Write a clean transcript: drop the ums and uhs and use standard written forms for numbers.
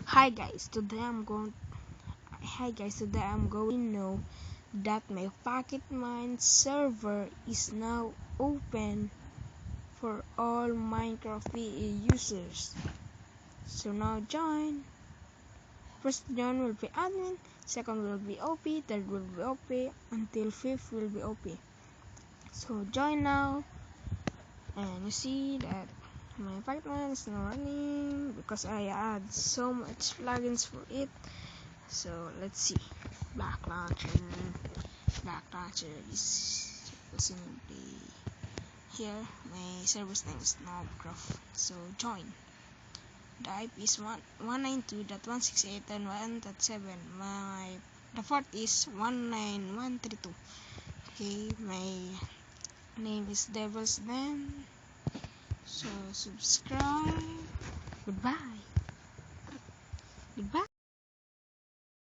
Today I'm going to know that my Pocketmine server is now open for all Minecraft PE users. So now join. First join will be admin, second will be OP, third will be OP, until fifth will be OP. So join now, and you see that my Pocketmine is now running because I add so much plugins for it. So let's see. Black launcher is simply here. My server's name is Nobcraft. So join. The IP is 192.168.1.7. The port is 19132. Okay, my name is Devil's Den. So subscribe. Goodbye.